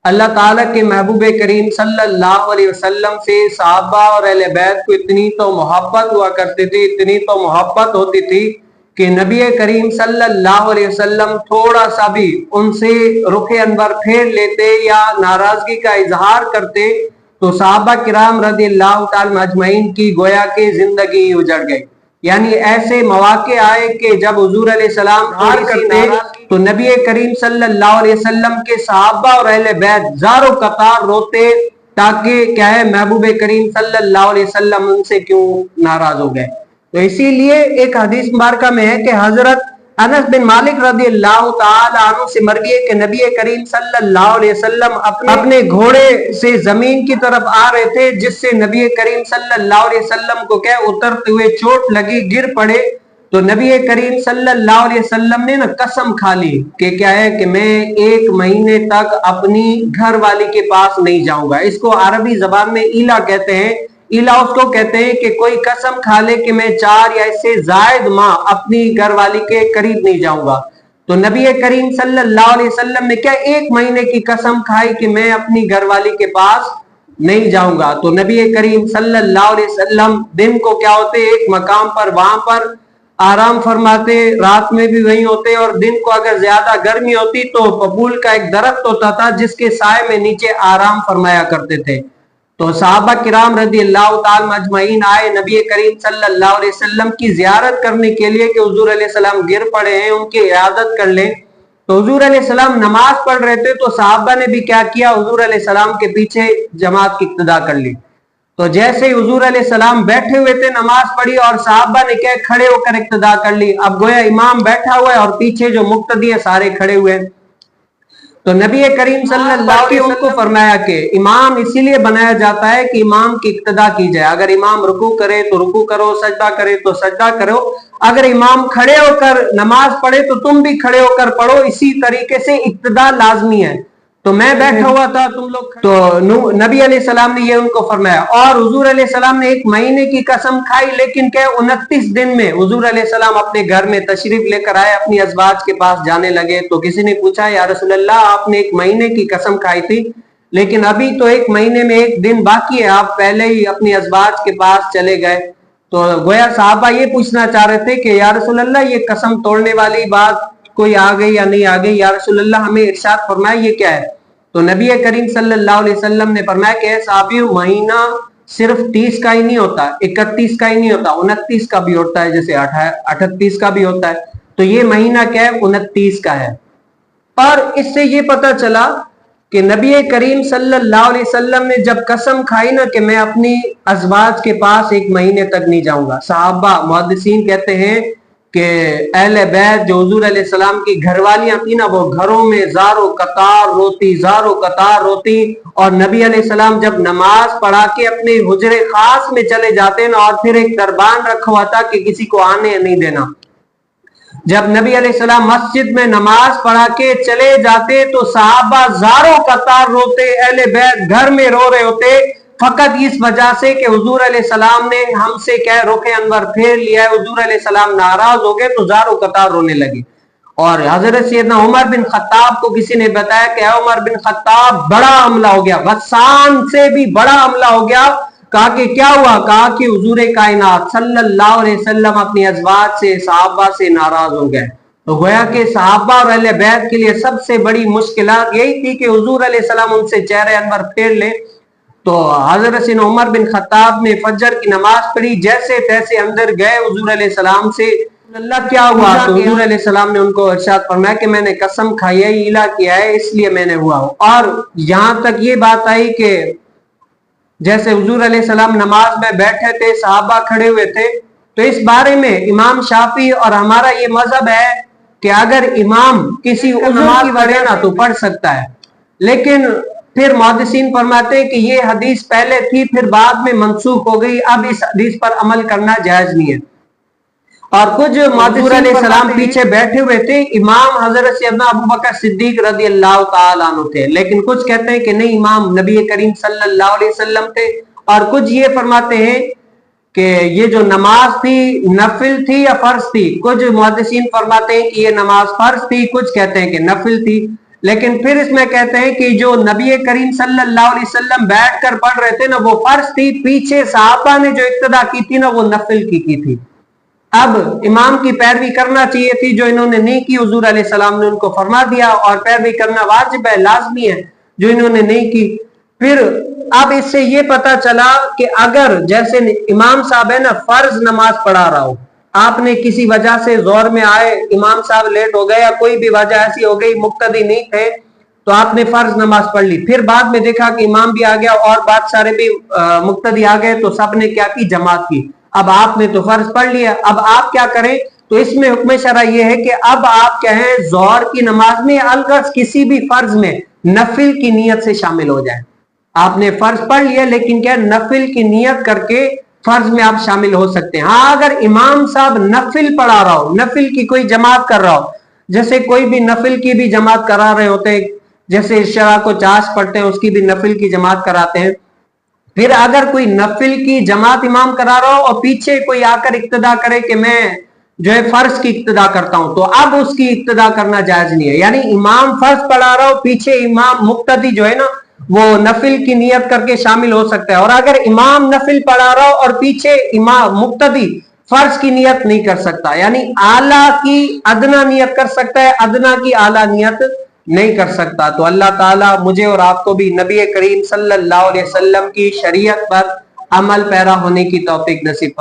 اللہ ताला के महबूब करीम सल्लल्लाहु अलैहि वसल्लम से सहाबा और अहले बैत को इतनी तो मोहब्बत हुआ करती थी, इतनी तो मोहब्बत होती थी कि नबी करीम सल्लल्लाहु अलैहि वसल्लम थोड़ा सा भी उनसे रुखे अनवर फेर लेते या नाराजगी का इजहार करते तो सहाबा किराम रज़ियल्लाहु ताला अजमईन की गोया के जिंदगी उजड़ गई। यानी ऐसे मौके आए कि जब हुजूर अलैहिस्सलाम हार करते तो नबी करीम सल्लल्लाहु अलैहि वसल्लम के सहाबा और अहले बैत ज़ारो कतार रोते ताकि क्या है महबूब करीम सल्लल्लाहु अलैहि वसल्लम उनसे क्यों नाराज हो गए। तो इसीलिए एक हदीस मुबारका में है कि हजरत अनस बिन मालिक रज़ियल्लाहु ताला अन्हु से मरवी है कि नबी करीम सल्लल्लाहु अलैहि वसल्लम अपने घोड़े से जमीन की तरफ आ रहे थे, जिससे नबी करीम सल्लल्लाहु अलैहि वसल्लम को क्या उतरते हुए चोट लगी, गिर पड़े। तो नबी करीम सल्लल्लाहु अलैहि वसल्लम ने ना कसम खा ली कि क्या है कि मैं 1 महीने तक अपनी घर वाली के पास नहीं जाऊंगा। इसको अरबी जबान में इला कहते हैं। इला उसको कहते हैं कि कोई कसम खा ले कि मैं 4 या इससे जायद माह अपनी घर वाली के करीब नहीं जाऊंगा। तो नबी करीम सल्लल्लाहु अलैहि वसल्लम ने क्या 1 महीने की कसम खाई कि मैं अपनी घर वाली के पास नहीं जाऊंगा। तो नबी करीम सल्लल्लाहु अलैहि वसल्लम दिन को क्या होते एक मकाम पर वहां पर आराम फरमाते, रात में भी वहीं होते, और दिन को अगर ज्यादा गर्मी होती तो बबूल का एक दरख्त होता था जिसके साए में नीचे आराम फरमाया करते थे। तो सहाबा किराम रज़ियल्लाहु ताला अजमईन आए नबी करीम सल्लल्लाहु अलैहि वसल्लम की जियारत करने के लिए कि हुजूर अलैहिस्सलाम गिर पड़े हैं, उनकी इयादत कर लें। तो हुजूर अलैहिस्सलाम नमाज पढ़ रहे थे तो सहाबा ने भी क्या किया, हुजूर अलैहिस्सलाम के पीछे जमात की इक्तिदा कर ली। तो जैसे ही हुजूर अलैहिस्सलाम बैठे हुए थे, नमाज पढ़ी और सहाबा ने क्या खड़े होकर इक्तिदा कर ली। अब गोया इमाम बैठा हुआ है और पीछे जो मुक्तदी है सारे खड़े हुए हैं। तो नबी करीम सल्लल्लाहु अलैहि वसल्लम को फरमाया कि इमाम इसीलिए बनाया जाता है कि इमाम की इक्तिदा की जाए। अगर इमाम रुकू करे तो रुकू करो, सजदा करे तो सजदा करो। अगर इमाम खड़े होकर नमाज पढ़े तो तुम भी खड़े होकर पढ़ो। इसी तरीके से इक्तिदा लाजमी है। तो मैं बैठा हुआ था, तुम लोग तो नबी अलैहिस्सलाम ने ये उनको फरमाया। और हुजूर अलैहिस्सलाम ने 1 महीने की कसम खाई, लेकिन क्या 29 दिन में हुजूर अलैहिस्सलाम अपने घर में तशरीफ लेकर आए, अपनी अज़वाज के पास जाने लगे। तो किसी ने पूछा या रसूलल्लाह आपने 1 महीने की कसम खाई थी, लेकिन अभी तो 1 महीने में 1 दिन बाकी है, आप पहले ही अपनी अज़वाज के पास चले गए। तो गोया साहबा ये पूछना चाह रहे थे कि या रसूलल्लाह ये कसम तोड़ने वाली बात कोई आ गई या नहीं आ गई, या रसूलल्लाह हमें इरशाद फरमाए ये क्या है। तो नबी करीम सल्लल्लाहु अलैहि वसल्लम ने फरमाया कि साहबियों महीना सिर्फ 30 का ही नहीं होता, 31 का ही नहीं होता, 29 का भी होता है, जैसे 38 का भी होता है। तो ये महीना क्या है 29 का है। और इससे ये पता चला कि नबी करीम सल्लल्लाहु अलैहि वसल्लम ने जब कसम खाई ना कि मैं अपनी अज़वाज के पास 1 महीने तक नहीं जाऊंगा, सहाबा मुहद्दिसीन कहते हैं कि अहले बैत जो हुजूर अलैहिस्सलाम की घरवालियां थी ना, वो घरों में ज़ारो कतार रोती। और नबी अलैहिस्सलाम जब नमाज पढ़ा के अपने हुजरे खास में चले जाते ना, और फिर एक दरबान रखा हुआ था कि किसी को आने नहीं देना। जब नबी अलैहिस्सलाम मस्जिद में नमाज पढ़ा के चले जाते तो सहाबा ज़ारो कतार रोते, अहले बैत घर में रो रहे होते, फकत इस वजह से कि हुजूर अलैहिस्सलाम ने हमसे क्या रुखे अनवर फेर लिया है, हुजूर अलैहिस्सलाम नाराज हो गए तो ज़ारो कतार रोने लगे। और हजरत सैयदना उमर बिन खत्ताब को किसी ने बताया कि उमर बिन खत्ताब बड़ा हमला हो गया, गस्सान से भी बड़ा हमला हो गया। कहा कि क्या हुआ, कहा कि हुजूर कायनात सल्लल्लाहु अलैहि वसल्लम अपनी अज़वाज से सहाबा से नाराज हो गए। तो गोया कि सहाबा और अहले बैत के लिए सबसे बड़ी मुश्किलात यही थी कि हुजूर अलैहिस्सलाम उनसे चेहरे अनवर फेर ले। तो हजरत उमर बिन खत्ताब ने फजर की नमाज पढ़ी, जैसे तैसे अंदर गए हुजूर अलैहिस्सलाम से, अल्लाह क्या हुआ। तो हुजूर अलैहिस्सलाम ने उनको इरशाद फरमाया कि मैंने कसम खाई है, इला किया है, इसलिए मैंने हुआ हूं। और यहां तक ये बात आई कि जैसे हुजूर अलैहिस्सलाम नमाज में बैठे थे, सहाबा खड़े हुए थे, तो इस बारे में इमाम शाफी और हमारा ये मजहब है कि अगर इमाम किसी उज़्र की वजह ना तो पढ़ सकता है। लेकिन फिर मुहद्दिसीन फरमाते हैं कि ये हदीस पहले थी, फिर बाद में मनसूख हो गई, अब इस हदीस पर अमल करना जायज नहीं है। और कुछ मुहद्दिसीन अलैहिस्सलाम पीछे बैठे हुए थे, इमाम हजरत सैयदना अबू बकर सिद्दीक रज़ियल्लाहु ताला अन्हु थे, लेकिन कुछ कहते हैं कि नहीं, इमाम नबी करीम सल्लल्लाहु अलैहि वसल्लम थे। और कुछ ये फरमाते हैं कि ये जो नमाज थी नफिल थी या फर्ज थी। कुछ मुहद्दिसीन फरमाते हैं कि ये नमाज फर्ज थी, कुछ कहते हैं कि नफिल थी। لیکن پھر اس میں کہتے ہیں کہ جو نبی کریم صلی اللہ علیہ وسلم بیٹھ کر پڑھ رہے تھے نا وہ فرض تھی، پیچھے صحابہ نے جو اقتدا کی تھی نا وہ نفل کی تھی. اب امام کی پیروی کرنا چاہیے تھی، جو انہوں نے نہیں کی حضور علیہ السلام نے ان کو فرما دیا، اور پیروی کرنا واجب ہے، لازمی ہے، جو انہوں نے نہیں کی. پھر اب اس سے یہ پتا چلا کہ اگر جیسے امام صاحب ہے نا فرض نماز پڑھا رہا ہو، آپ نے کسی وجہ سے زور میں آئے، امام صاحب لیٹ ہو گئے یا کوئی بھی وجہ ایسی ہو گئی، مقتدی نہیں تھے، تو آپ نے فرض نماز پڑھ لی. پھر بعد میں دیکھا کہ امام بھی آ گیا اور بات سارے بھی مقتدی آ گئے، تو سب نے کیا کی؟ جماعت کی. اب آپ نے تو فرض پڑھ لیا، اب آپ کیا کریں؟ تو اس میں حکم شرع یہ ہے کہ اب آپ کہیں ظہر کی نماز میں الغرض کسی بھی فرض میں نفل کی نیت سے شامل ہو جائیں. آپ نے فرض پڑھ لیا لیکن کیا نفل کی نیت کر کے فرض میں آپ شامل ہو سکتے ہیں. ہاں اگر امام صاحب نفل پڑھا رہا ہو، نفل کی کوئی جماعت کر رہا ہو، جیسے کوئی بھی نفل کی بھی جماعت کرا رہے ہوتے ہیں، جیسے شرع کو چاش پڑھتے ہیں اس کی بھی نفل کی جماعت کراتے ہیں. پھر اگر کوئی نفل کی جماعت امام کرا رہا ہو اور پیچھے کوئی آ کر اقتدا کرے کہ میں جو ہے فرض کی اقتدا کرتا ہوں، تو اب اس کی اقتدا کرنا جائز نہیں ہے. یعنی امام فرض پڑھا رہا ہو، پیچھے امام مقتدی جو ہے نا وہ نفل کی نیت کر کے شامل ہو سکتا ہے. اور اگر امام نفل پڑھا رہا ہو اور پیچھے امام مقتدی فرض کی نیت نہیں کر سکتا، یعنی اعلیٰ کی ادنا نیت کر سکتا ہے، ادنا کی اعلیٰ نیت نہیں کر سکتا. تو اللہ تعالیٰ مجھے اور آپ کو بھی نبی کریم صلی اللہ علیہ وسلم کی شریعت پر عمل پیرا ہونے کی توفیق نصیب